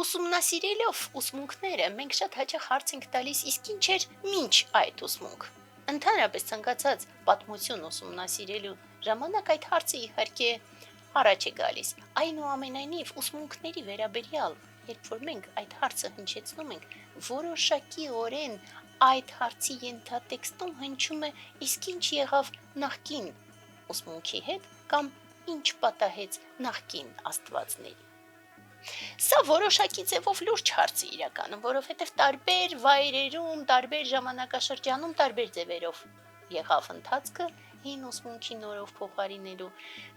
Ուսումնասիրելով ուսմունքները մենք շատ հաճախ հարց ենք տալիս, իսկ ինչ էր մինչ այդ ուսմունք։ Ընդհանրապես ցանկացած պատմություն ուսումնասիրելու ժամանակ այդ հարցը իհարկե առաջ է գալիս։ Այնուամենայնիվ ուսմունքների վերաբերյալ, երբ որ մենք այդ հարցը հնչեցնում ենք, որոշակիորեն այդ հարցի ենթատեքստում հնչում է, իսկ ինչ եղավ նախկին ուսմունքի հետ կամ ինչ պատահեց նախկին աստվածների։ Սա որոշակի ձևով լուրջ հարց է իրականում, որովհետև տարբեր վայրերում, տարբեր ժամանակաշրջանում տարբեր ձևերով եղավ ընթացքը հին ուսմունքի նորով փոխարինելու։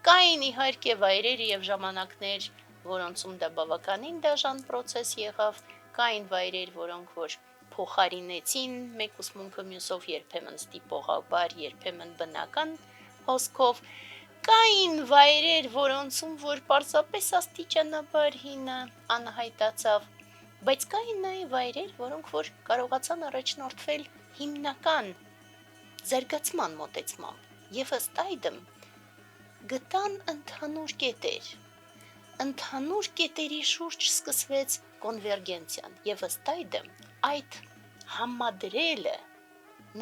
Կային իհարկե վայրեր եւ ժամանակներ, որոնցում դա բավականին դաժան process եղավ, կային վայրեր, որոնք որ փոխարինեցին մեկ ուսմունքը մյուսով երբեմն ստիպողաբար, երբեմն բնական հոսքով։ Կային վայրեր, որոնցում որ պարզապես աստիճանաբար հինը անհայտացավ, բայց կային նաև վայրեր, որոնք որ կարողացան առաջնորդվել հիմնական զարգացման մոտեցմամբ եւ ըստ այդմ գտան ընդհանուր կետեր։ Ընդհանուր կետերի շուրջ սկսվեց կոնվերգենցիան եւ ըստ այդմ այդ համադրելը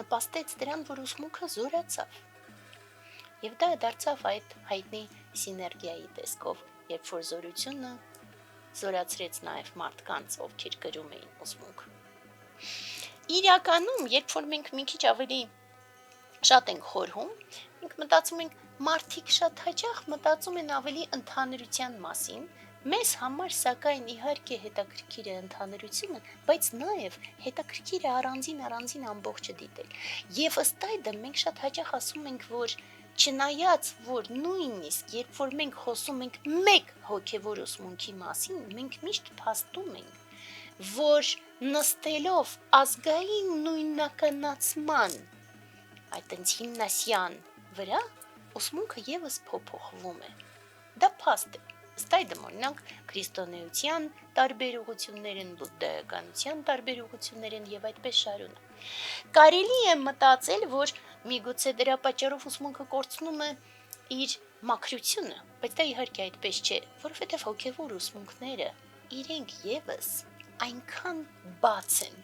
նպաստեց դրան, որ ուսմունքը զորացավ։ Եվ դա դարձավ այդ հայտնի սիներգիայի տեսքով, երբ որ զորությունը զորացրեց նաև մարդկանց, ովքեր կրում էին ուսմունք։ Իրականում, երբ որ մենք մի քիչ ավելի շատ ենք խորհում, մենք մտածում ենք, մարդիկ շատ հաճախ մտածում են ավելի ընդհանրության մասին, մեզ համար սակայն իհարկե հետաքրքիր է ընդհանրությունը, բայց նաև հետաքրքիր է առանձին ամբողջը դիտել։ Եվ ըստ այդմ մենք շատ հաճախ ասում ենք, որ չնայած որ նույնիսկ երբ որ մենք խոսում ենք մեկ հոգևոր ուսմունքի մասին, մենք միշտ փաստում ենք, որ նստելով ազգային նույնականացման այդ հիմնասյան վրա, ուսմունքը եւս փոփոխվում է։ Դա փաստ է։ Ըստ այդմ օրինակ քրիստոնեության տարբեր ուղղություններ են, բուդդայականության տարբեր ուղղություններ են եւ այդպես շարունակ։ Կարելի է մտածել, որ միգուցե դրա պատճառով ուսմունքը կորցնում է իր մաքրությունը, բայց դա իհարկե այդպես չէ, որովհետև հոգևոր ուսմունքները իրենք եւս այնքան բաց են,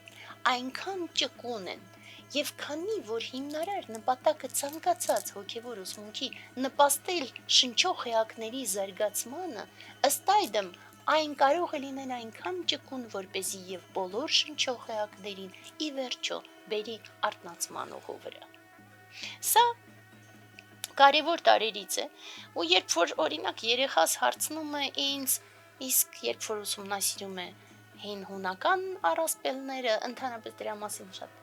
այնքան ճկուն են, եւ քանի որ հիմնարար նպատակը ցանկացած հոգևոր ուսմունքի նպաստել շնչող էակների զարգացմանը, ըստ այդմ այն կարող է լինել այնքան ճկուն, որպեսզի եւ բոլոր շնչող էակներին ի վերջո բերի արթնացման ուղու վրա։ Սա կարևոր տարերից է, ու երբ որ օրինակ երեխաս հարցնում է ինձ, իսկ երբ որ ուսումնասիրում է հին հունական առասպելները, ընդհանրապես դրա մասին շատ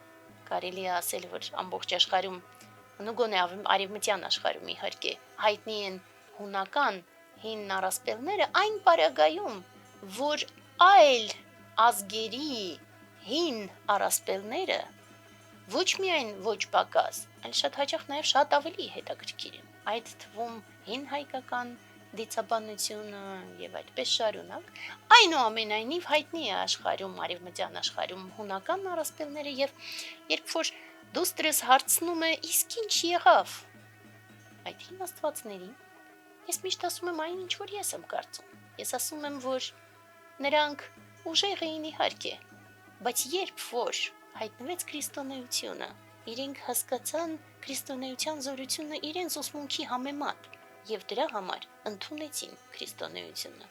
կարելի է ասել, որ ամբողջ աշխարհում, գոնե արևմտյան աշխարհում իհարկե, հայտնի են հունական հին առասպելները այն պարագայում, որ այլ ազգերի հին առասպելները ոչ միայն ոչ պակաս, այլ շատ հաճախ նաև շատ ավելի հետաքրքիր են։ Այդ թվում հին հայկական դիցաբանությունը եւ այդպես շարունակ, այնուամենայնիվ հայտնի է աշխարհում, արևմտյան աշխարհում հունական առասպելները եւ երբ որ դուստրս հարցնում է, իսկ ինչ եղավ այդ հին աստվածներին, ես միշտ ասում եմ այն ինչ որ ես եմ կարծում։ Ես ասում եմ, որ նրանք ուժեղ էին իհարկե, բայց երբ որ հայտնվեց քրիստոնեությունը, իրենք հասկացան քրիստոնեության զորությունը իրենց ուսմունքի համեմատ եւ դրա համար ընդունեցին քրիստոնեությունը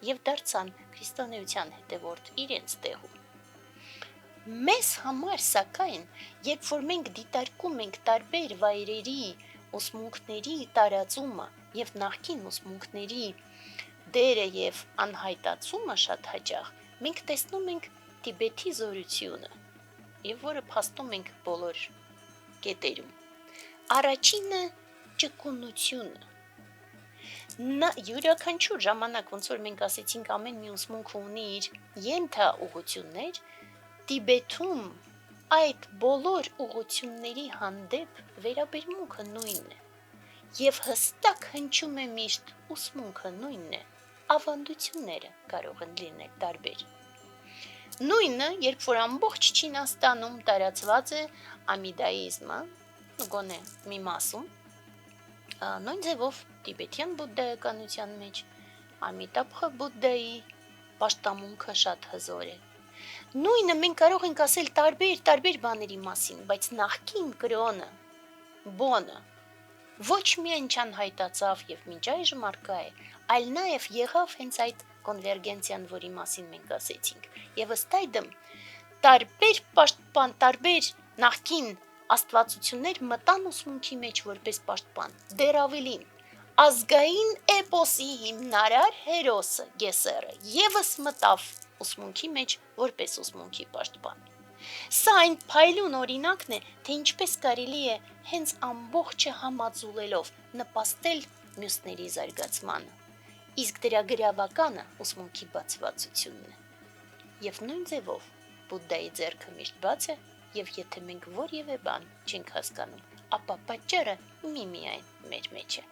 եւ դարձան քրիստոնեության հետևորդ իրենց տեղում։ Մեզ համար սակայն, երբ որ մենք դիտարկում ենք տարբեր վայրերի ուսմունքների տարածումը եւ նախկին ուսմունքների դերը եւ անհայտացումը շատ հաճախ, մենք տեսնում ենք Տիբեթի զորությունը եւ որը փաստում ենք բոլոր կետերում։ Առաջինը ճկունությունը։ Նա յուրաքանչյուր ժամանակ, ոնց որ մենք ասեցինք, ամեն մի ուսմունք ունի իր ենթաուղղություններ, Տիբեթում այդ բոլոր ուղղությունների հանդեպ վերաբերմունքը նույնն է եւ հստակ հնչում է միշտ ուսմունքը նույնն է, ավանդությունները կարող են լինել տարբեր։ Նույնը, երբ որ ամբողջ Չինաստանում տարածված է ամիդաիզմը, գոնե մի մասում, նույն ձևով տիբեթյան բուդդայականության մեջ Ամիտաբհա բուդդայի պաշտամունքը շատ հզոր է։ Նույնը մենք կարող ենք ասել տարբեր բաների մասին, բայց նախկին կրոնը, բոնը, ոչ միայն չանհայտացավ եւ մինչ այժմ արկա է, այլ նաեւ եղավ հենց այդ կոնվերգենցիան, որի մասին մենք ասեցինք։ Եվ ըստ այդմ տարբեր պաշտպան, տարբեր նախկին աստվածություններ մտան ուսմունքի մեջ որպես պաշտպան, դեռ ավելին, ազգային էպոսի հիմնարար հերոսը Գեսերը եւս մտավ ուսմունքի մեջ որպես ուսմունքի պաշտպան։ Սա այն փայլուն օրինակն է, թե ինչպես կարելի է հենց ամբողջը համաձուլելով նպաստել մյուսների զարգացմանը, իսկ դրա գրավականը ուսմունքի բացվածությունն է։ Եվ նույն ձևով Բուդդայի ձեռքը միշտ բաց է, եւ եթե մենք որևէ բան չենք հասկանում, ապա պատճառը միմիայն մեր մեջ է։